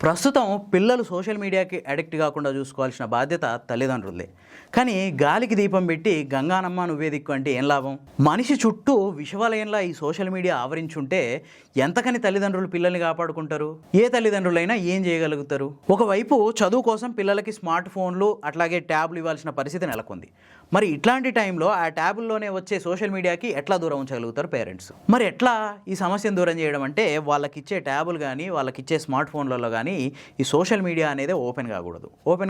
ప్రస్తుతం పిల్లలు సోషల్ మీడియాకి అడిక్ట్ కాకుండా చూసుకోవాల్సిన బాధ్యత తల్లిదండ్రులదే. కానీ గాలికి దీపం పెట్టి గంగానమ్మ నువ్వే దిక్కు అంటే ఏం లాభం? మనిషి చుట్టూ విషవలయంలా ఈ సోషల్ మీడియా ఆవరించుంటే ఎంతకని తల్లిదండ్రులు పిల్లల్ని కాపాడుకుంటారు? ఏ తల్లిదండ్రులైనా ఏం చేయగలుగుతారు? ఒకవైపు చదువు కోసం పిల్లలకి స్మార్ట్ ఫోన్లు అట్లాగే ట్యాబ్లు ఇవ్వాల్సిన పరిస్థితి నెలకొంది. మరి ఇట్లాంటి టైంలో ఆ ట్యాబుల్లోనే వచ్చే సోషల్ మీడియాకి ఎట్లా దూరం ఉంచగలుగుతారు పేరెంట్స్? మరి ఎట్లా ఈ సమస్యను దూరం చేయడం అంటే వాళ్ళకిచ్చే ట్యాబులు కానీ వాళ్ళకిచ్చే స్మార్ట్ ఫోన్లలో కానీ ఈ సోషల్ మీడియా అనేది ఓపెన్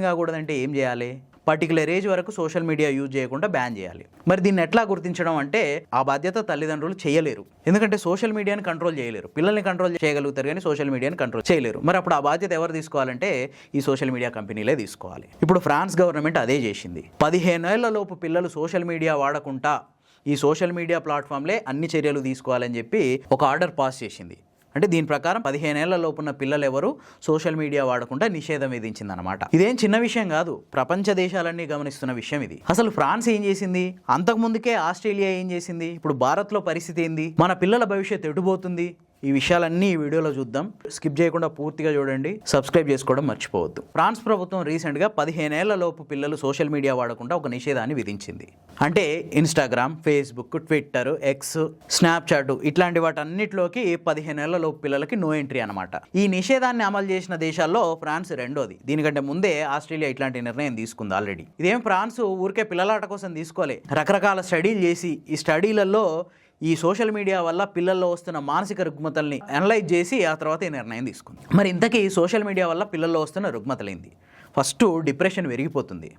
కాకూడదంటే ఏం చేయాలి? పర్టికులర్ ఏజ్ వరకు సోషల్ మీడియా యూజ్ చేయకుండా బ్యాన్ చేయాలి. మరి దీన్ని ఎట్లా గుర్తించడం అంటే ఆ బాధ్యత తల్లిదండ్రులు చేయలేరు. ఎందుకంటే సోషల్ మీడియాని కంట్రోల్ చేయలేరు. పిల్లల్ని కంట్రోల్ చేయగలుగుతారు కానీ సోషల్ మీడియాని కంట్రోల్ చేయలేరు. మరి అప్పుడు ఆ బాధ్యత ఎవరు తీసుకోవాలంటే ఈ సోషల్ మీడియా కంపెనీలే తీసుకోవాలి. ఇప్పుడు ఫ్రాన్స్ గవర్నమెంట్ అదే చేసింది. 15 ఏళ్ల లోపు పిల్లలు సోషల్ మీడియా వాడకుండా ఈ సోషల్ మీడియా ప్లాట్ఫామ్లే అన్ని చర్యలు తీసుకోవాలని చెప్పి ఒక ఆర్డర్ పాస్ చేసింది. అంటే దీని ప్రకారం 15 ఏళ్ల లోపున్న పిల్లలు ఎవరు సోషల్ మీడియా వాడకుండా నిషేధం విధించిందనమాట. ఇదేం చిన్న విషయం కాదు, ప్రపంచ దేశాలన్నీ గమనిస్తున్న విషయం ఇది. అసలు ఫ్రాన్స్ ఏం చేసింది? అంతకుముందుకే ఆస్ట్రేలియా ఏం చేసింది? ఇప్పుడు భారత్లో పరిస్థితి ఏంది? మన పిల్లల భవిష్యత్తు ఎటుపోతుంది? ఈ విషయాలన్నీ ఈ వీడియోలో చూద్దాం. స్కిప్ చేయకుండా పూర్తిగా చూడండి. సబ్స్క్రైబ్ చేసుకోవడం మర్చిపోవద్దు. ఫ్రాన్స్ ప్రభుత్వం రీసెంట్గా 15 ఏళ్ల లోపు పిల్లలు సోషల్ మీడియా వాడకుండా ఒక నిషేధాన్ని విధించింది. అంటే Instagram, Facebook, Twitter, X, Snapchat ఇట్లాంటి వాటన్నిటిలోకి 15 ఏళ్ల లోపు పిల్లలకి నో ఎంట్రీ అనమాట. ఈ నిషేధాన్ని అమలు చేసిన దేశాల్లో ఫ్రాన్స్ రెండోది. దీనికంటే ముందే ఆస్ట్రేలియా ఇట్లాంటి నిర్ణయం తీసుకుంది ఆల్రెడీ. ఇదేం ఫ్రాన్స్ ఊరికే పిల్లలాట కోసం తీసుకోలే. రకరకాల స్టడీలు చేసి ఈ స్టడీలలో ఈ సోషల్ మీడియా వల్ల పిల్లల్లో వస్తున్న మానసిక రుగ్మతల్ని అనలైజ్ చేసి ఆ తర్వాత ఈ నిర్ణయం తీసుకుంది. మరి ఇంతకీ సోషల్ మీడియా వల్ల పిల్లల్లో వస్తున్న రుగ్మతలేంది? ఫస్ట్ డిప్రెషన్ పెరిగిపోతుంది.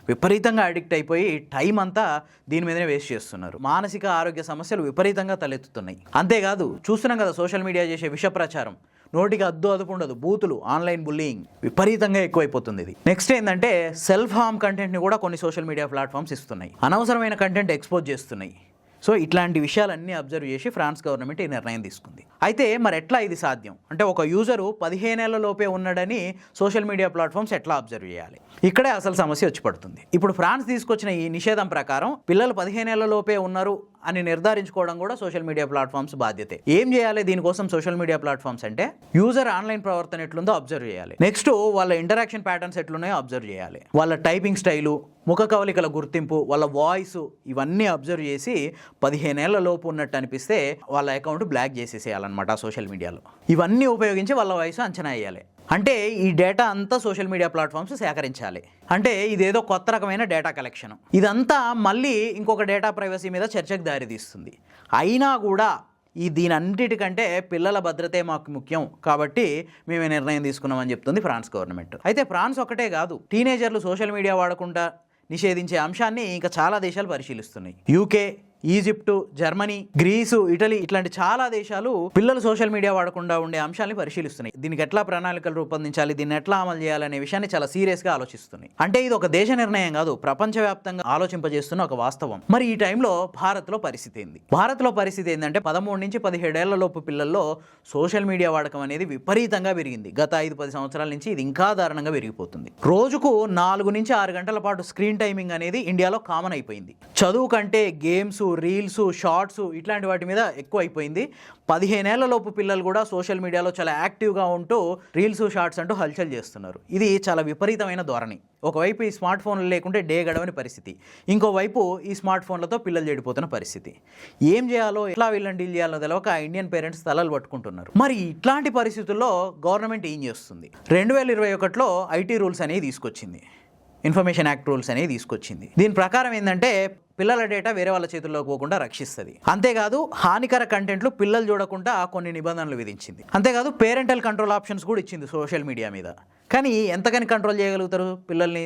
విపరీతంగా అడిక్ట్ అయిపోయి టైం అంతా దీని మీదనే వేస్ట్ చేస్తున్నారు. మానసిక ఆరోగ్య సమస్యలు విపరీతంగా తలెత్తుతున్నాయి. అంతేకాదు చూస్తున్నాం కదా సోషల్ మీడియా చేసే విష ప్రచారం. నోటికి అదుపు ఉండదు. బూతులు, ఆన్లైన్ బుల్లింగ్ విపరీతంగా ఎక్కువైపోతుంది. ఇది నెక్స్ట్ ఏంటంటే సెల్ఫ్ హార్మ్ కంటెంట్ని కూడా కొన్ని సోషల్ మీడియా ప్లాట్ఫామ్స్ ఇస్తున్నాయి. అనవసరమైన కంటెంట్ ఎక్స్పోజ్ చేస్తున్నాయి. సో ఇట్లాంటి విషయాలన్నీ అబ్జర్వ్ చేసి ఫ్రాన్స్ గవర్నమెంట్ ఈ నిర్ణయం తీసుకుంది. అయితే మరి ఎట్లా ఇది సాధ్యం? అంటే ఒక యూజరు 15 ఏళ్ల లోపే ఉన్నాడని సోషల్ మీడియా ప్లాట్ఫామ్స్ ఎట్లా అబ్జర్వ్ చేయాలి? ఇక్కడే అసలు సమస్య వచ్చి పడుతుంది. ఇప్పుడు ఫ్రాన్స్ తీసుకొచ్చిన ఈ నిషేధం ప్రకారం పిల్లలు 15 ఏళ్ల లోపే ఉన్నారు అని నిర్ధారించుకోవడం కూడా సోషల్ మీడియా ప్లాట్ఫామ్స్ బాధ్యతే. ఏం చేయాలి దీనికోసం సోషల్ మీడియా ప్లాట్ఫామ్స్ అంటే యూజర్ ఆన్లైన్ ప్రవర్తన ఎట్లుందో అబ్జర్వ్ చేయాలి. నెక్స్ట్ వాళ్ళ ఇంటరాక్షన్ ప్యాటర్న్స్ ఎట్లున్నాయో అబ్జర్వ్ చేయాలి. వాళ్ళ టైపింగ్ స్టైలు, ముఖ కవలికల గుర్తింపు, వాళ్ళ వాయిస్ ఇవన్నీ అబ్జర్వ్ చేసి 15 ఏళ్ల లోపు ఉన్నట్టు అనిపిస్తే వాళ్ళ అకౌంట్ బ్లాక్ చేసేసేయాలన్నమాట సోషల్ మీడియాలో. ఇవన్నీ ఉపయోగించి వాళ్ళ వయసు అంచనా వేయాలి. అంటే ఈ డేటా అంతా సోషల్ మీడియా ప్లాట్ఫామ్స్ సేకరించాలి. అంటే ఇదేదో కొత్త రకమైన డేటా కలెక్షన్. ఇదంతా మళ్ళీ ఇంకొక డేటా ప్రైవసీ మీద చర్చకు దారితీస్తుంది. అయినా కూడా దీని అన్నిటికంటే పిల్లల భద్రతే మాకు ముఖ్యం కాబట్టి మేము నిర్ణయం తీసుకున్నామని చెప్తుంది ఫ్రాన్స్ గవర్నమెంట్. అయితే ఫ్రాన్స్ ఒక్కటే కాదు, టీనేజర్లు సోషల్ మీడియా వాడకుండా నిషేధించే అంశాన్ని ఇంకా చాలా దేశాలు పరిశీలిస్తున్నాయి. UK, Egypt, Germany, Greece, Italy ఇట్లాంటి చాలా దేశాలు పిల్లలు సోషల్ మీడియా వాడకుండా ఉండే అంశాన్ని పరిశీలిస్తున్నాయి. దీనికి ఎట్లా ప్రణాళికలు రూపొందించాలి, దీన్ని ఎట్లా అమలు చేయాలనే విషయాన్ని చాలా సీరియస్గా ఆలోచిస్తున్నాయి. అంటే ఇది ఒక దేశ నిర్ణయం కాదు, ప్రపంచవ్యాప్తంగా ఆలోచింపజేస్తున్న ఒక వాస్తవం. మరి ఈ టైంలో భారత్లో పరిస్థితి ఏంది? భారత్లో పరిస్థితి ఏంటంటే 13 నుంచి 17 ఏళ్ల లోపు పిల్లల్లో సోషల్ మీడియా వాడకం అనేది విపరీతంగా పెరిగింది. గత 5-10 సంవత్సరాల నుంచి ఇది ఇంకా దారుణంగా పెరిగిపోతుంది. రోజుకు 4 నుంచి 6 గంటల పాటు స్క్రీన్ టైమింగ్ అనేది ఇండియాలో కామన్ అయిపోయింది. చదువు కంటే గేమ్స్, రీల్స్, షార్ట్స్ ఇట్లాంటి వాటి మీద ఎక్కువ అయిపోయింది. 15 ఏళ్ల లోపు పిల్లలు కూడా సోషల్ మీడియాలో చాలా యాక్టివ్గా ఉంటూ రీల్స్, షార్ట్స్ అంటూ హల్చల్ చేస్తున్నారు. ఇది చాలా విపరీతమైన ధోరణి. ఒకవైపు ఈ స్మార్ట్ ఫోన్లు లేకుంటే డే గడవని పరిస్థితి, ఇంకోవైపు ఈ స్మార్ట్ ఫోన్లతో పిల్లలు చెడిపోతున్న పరిస్థితి. ఏం చేయాలో, ఎట్లా వీళ్ళని డీల్ చేయాలో తెలవక ఇండియన్ పేరెంట్స్ తలలు పట్టుకుంటున్నారు. మరి ఇట్లాంటి పరిస్థితుల్లో గవర్నమెంట్ ఏం చేస్తుంది? 2021లో ఐటీ రూల్స్ అనేవి తీసుకొచ్చింది. ఇన్ఫర్మేషన్ యాక్ట్ రూల్స్ అనేవి తీసుకొచ్చింది. దీని ప్రకారం ఏంటంటే పిల్లల డేటా వేరే వాళ్ళ చేతుల్లోకి పోకుండా రక్షిస్తుంది. అంతేకాదు హానికర కంటెంట్లు పిల్లలు చూడకుండా కొన్ని నిబంధనలు విధించింది. అంతేకాదు పేరెంటల్ కంట్రోల్ ఆప్షన్స్ కూడా ఇచ్చింది సోషల్ మీడియా మీద. కానీ ఎంతకని కంట్రోల్ చేయగలుగుతారు పిల్లల్ని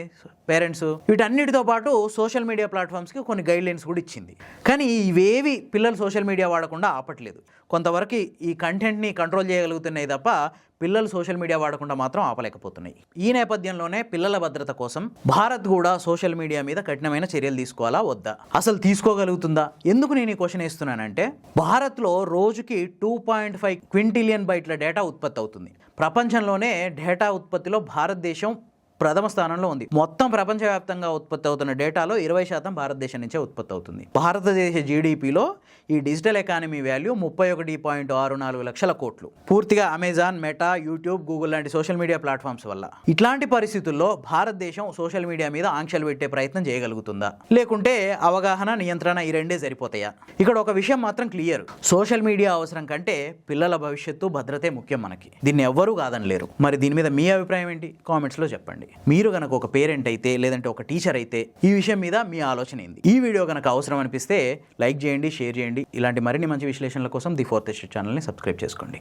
పేరెంట్స్? వీటన్నిటితో పాటు సోషల్ మీడియా ప్లాట్ఫామ్స్కి కొన్ని గైడ్లైన్స్ కూడా ఇచ్చింది. కానీ ఇవేవి పిల్లలు సోషల్ మీడియా వాడకుండా ఆపట్లేదు. కొంతవరకు ఈ కంటెంట్ని కంట్రోల్ చేయగలుగుతున్నాయి తప్ప పిల్లలు సోషల్ మీడియా వాడకుండా మాత్రం ఆపలేకపోతున్నాయి. ఈ నేపథ్యంలోనే పిల్లల భద్రత కోసం భారత్ కూడా సోషల్ మీడియా మీద కఠినమైన చర్యలు తీసుకోవాలా వద్దా? అసలు తీసుకోగలుగుతుందా? ఎందుకు నేను ఈ క్వశ్చన్ వేస్తున్నానంటే భారత్లో రోజుకి 2.5 క్వింటిలియన్ బైట్ల డేటా ఉత్పత్తి అవుతుంది. ప్రపంచంలోనే డేటా ఉత్పత్తిలో భారతదేశం ప్రథమ స్థానంలో ఉంది. మొత్తం ప్రపంచవ్యాప్తంగా ఉత్పత్తి అవుతున్న డేటాలో 20% భారతదేశం నుంచే ఉత్పత్తి అవుతుంది. భారతదేశ జీడిపిలో ఈ డిజిటల్ ఎకానమీ వాల్యూ 31.64 లక్షల కోట్లు. పూర్తిగా అమెజాన్, మెటా, యూట్యూబ్, గూగుల్ లాంటి సోషల్ మీడియా ప్లాట్ఫామ్స్ వల్ల. ఇట్లాంటి పరిస్థితుల్లో భారతదేశం సోషల్ మీడియా మీద ఆంక్షలు పెట్టే ప్రయత్నం చేయగలుగుతుందా, లేకుంటే అవగాహన, నియంత్రణ ఈ రెండే సరిపోతాయా? ఇక్కడ ఒక విషయం మాత్రం క్లియర్, సోషల్ మీడియా అవసరం కంటే పిల్లల భవిష్యత్తు, భద్రతే ముఖ్యం మనకి. దీన్ని ఎవ్వరూ కాదనలేరు. మరి దీని మీద మీ అభిప్రాయం ఏంటి? కామెంట్స్లో చెప్పండి. మీరు కనుక ఒక పేరెంట్ అయితే, లేదంటే ఒక టీచర్ అయితే ఈ విషయం మీద మీ ఆలోచన ఏంది? ఈ వీడియో కనుక అవసరం అనిపిస్తే లైక్ చేయండి, షేర్ చేయండి. ఇలాంటి మరిన్ని మంచి విశ్లేషణల కోసం ది ఫోర్త్ ఎస్టేట్ ఛానల్ని సబ్స్క్రైబ్ చేసుకోండి.